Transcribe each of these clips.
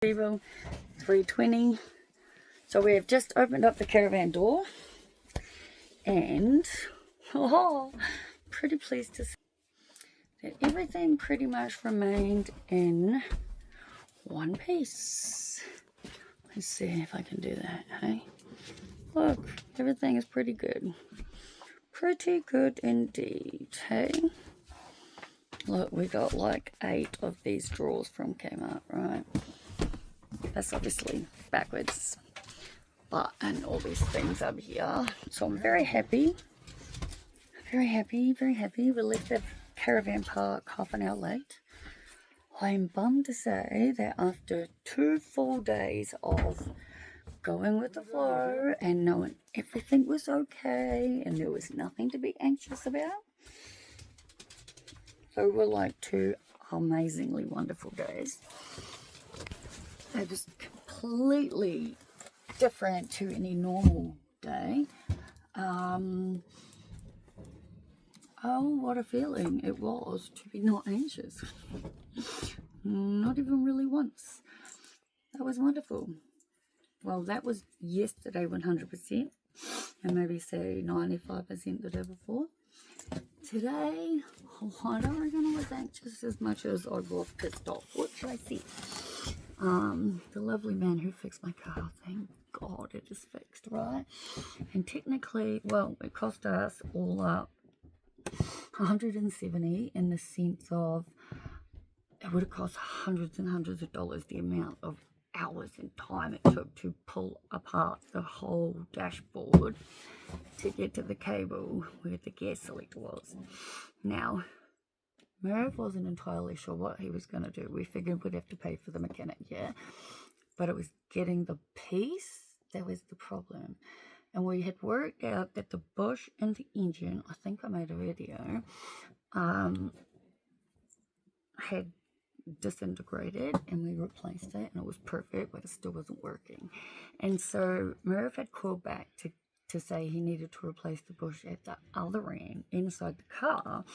Evil 320. So we have just opened up the caravan door and pretty pleased to see that everything pretty much remained in one piece. Let's see if I can do that. Hey, look, everything is pretty good. Pretty good indeed. Hey, look, we got like 8 of these drawers from Kmart, right? That's obviously backwards, but and all these things up here. So I'm very happy. Very happy. We left the caravan park half an hour late. I'm bummed to say that after 2 full days of going with the flow and knowing everything was okay and there was nothing to be anxious about, so were like 2 amazingly wonderful days. It was completely different to any normal day. Oh, what a feeling it was to be not anxious. Not even really once. That was wonderful. Well, that was yesterday 100%, and maybe say 95% the day before. Today, I don't reckon I was anxious as much as I was pissed off. What should I say? The lovely man who fixed my car, thank God it is fixed, right? And technically, well, it cost us all up 170 in the sense of it would have cost hundreds and hundreds of dollars the amount of hours and time it took to pull apart the whole dashboard to get to the cable where the gas selector was. Now, Merv wasn't entirely sure what he was going to do. We figured we'd have to pay for the mechanic, yeah, but it was getting the piece that was the problem. And we had worked out that the bush and the engine, I think I made a video, had disintegrated, and we replaced it and it was perfect, but it still wasn't working. And so Merv had called back to say he needed to replace the bush at the other end inside the car.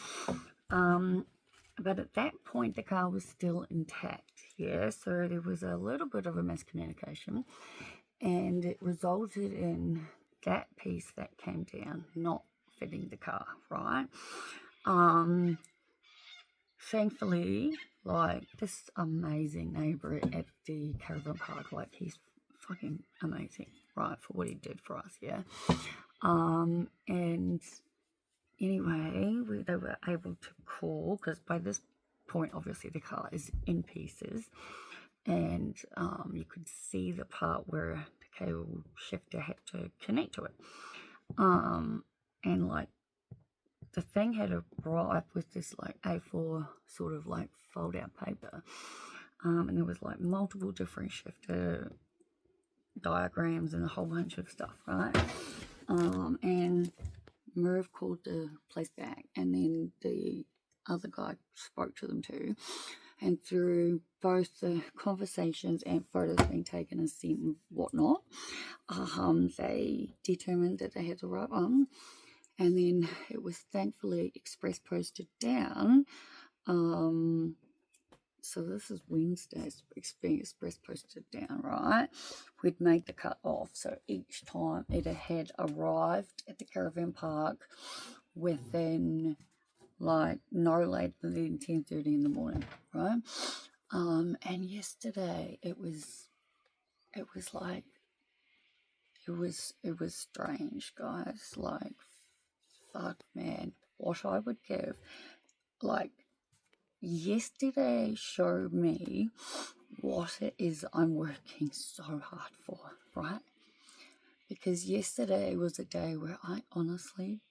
But at that point the car was still intact, yeah, so there was a little bit of a miscommunication and it resulted in that piece that came down not fitting the car, right? Thankfully, like, this amazing neighbor at the caravan park, like, he's fucking amazing, right, for what he did for us, yeah. And anyway, they were able to call, because by this point, obviously, the car is in pieces, and you could see the part where the cable shifter had to connect to it. And, like, the thing had arrived with this, like, A4 sort of, like, fold-out paper. And there was, like, multiple different shifter diagrams and a whole bunch of stuff, right? And Merv called the place back, and then the other guy spoke to them too. And through both the conversations and photos being taken and sent and whatnot, they determined that they had the right one. And then it was thankfully express posted down. So this is Wednesday, it's being express posted down, right? We'd made the cut off, so each time it had arrived at the caravan park within, like, no later than 10:30 in the morning, right? And yesterday it was strange, guys. Like, fuck, man, what I would give. Like, yesterday showed me what it is I'm working so hard for, right? Because yesterday was a day where I honestly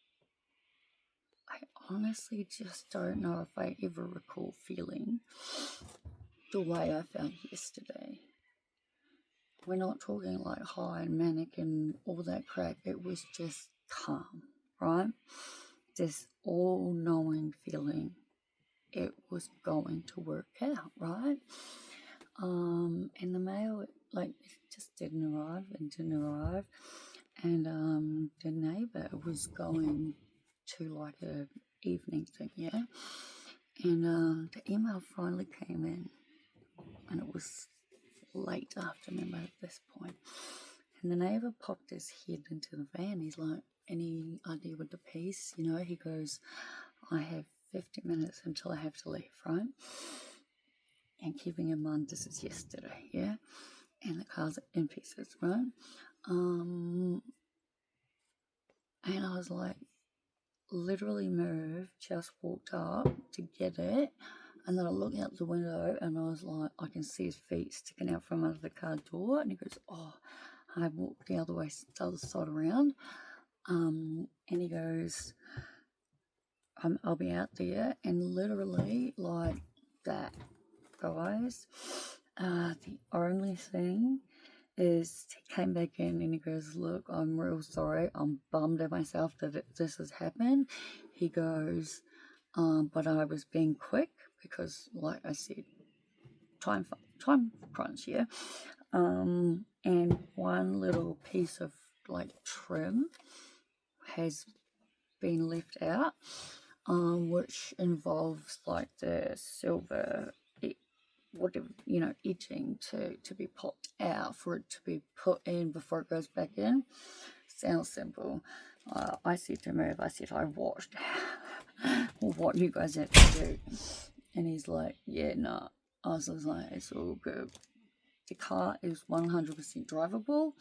just don't know if I ever recall feeling the way I felt yesterday. We're not talking like high and manic and all that crap. It was just calm, right? This all-knowing feeling it was going to work out, right? And the mail, like, it just didn't arrive. And the neighbour was going to, like, a evening thing, yeah? And the email finally came in, and it was late afternoon by this point. And the neighbour popped his head into the van. He's like, any idea with the piece? You know, he goes, I have 50 minutes until I have to leave, right? And keeping in mind, this is yesterday, yeah? And the car's in pieces, right? And I was like, literally moved, just walked up to get it. And then I looked out the window and I was like, I can see his feet sticking out from under the car door. And he goes, oh, I walked the other side around. And he goes, I'll be out there. And literally like that, guys. The only thing is he came back in and he goes, look, I'm real sorry. I'm bummed at myself that this has happened. He goes, but I was being quick because, like I said, time crunch, yeah. And one little piece of like trim has been left out, which involves like the silver, whatever, you know, etching to be popped out for it to be put in before it goes back in. Sounds simple. I said to Merv, I said, I watched what you guys have to do. And he's like, yeah, no. I was like, it's all good. The car is 100% drivable.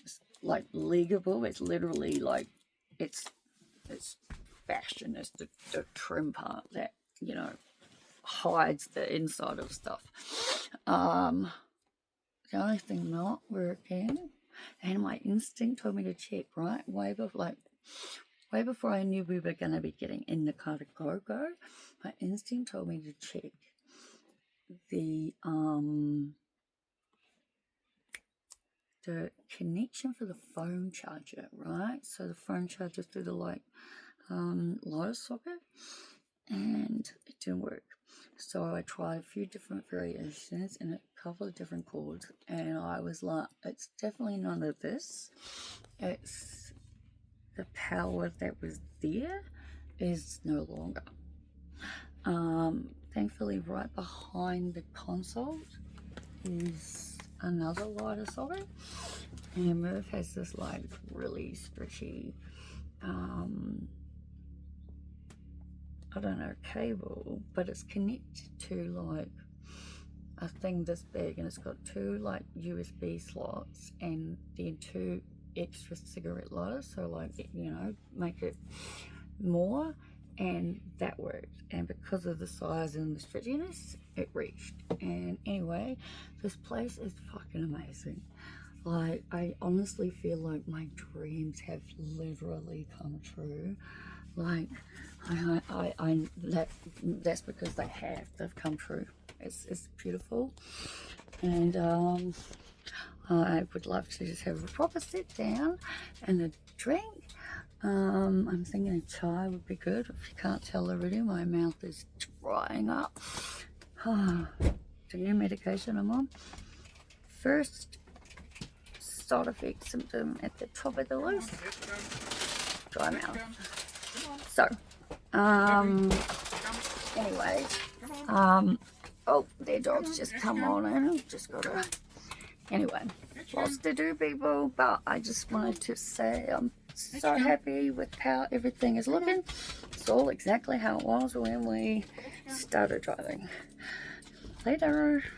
It's like leggable. It's literally like, it's fashion. It's the trim part that, you know, hides the inside of stuff. The only thing not working, and my instinct told me to check, right? Way before I knew we were going to be getting in the car to go, my instinct told me to check the connection for the phone charger, right? So the phone charger through the lighter socket, and it didn't work. So I tried a few different variations and a couple of different chords, and I was like, it's definitely none of this. It's the power that was there is no longer. Thankfully, right behind the console is another lighter socket, and Merv has this like really stretchy I don't know, cable, but it's connected to like a thing this big, and it's got two like USB slots and then two extra cigarette lighters, so like, you know, make it more, and that worked. And because of the size and the stretchiness, it reached. And anyway, this place is fucking amazing. Like, I honestly feel like my dreams have literally come true. Like, that's because they've come true. It's beautiful, and I would love to just have a proper sit down and a drink. I'm thinking a chai would be good. If you can't tell already, my mouth is drying up. The new medication I'm on. First side effect symptom at the top of the list, dry mouth. So, anyway, oh, their dog's just come on in, just gotta, anyway, lots to do, people, but I just wanted to say I'm so happy with how everything is looking. It's all exactly how it was when we started driving. Later.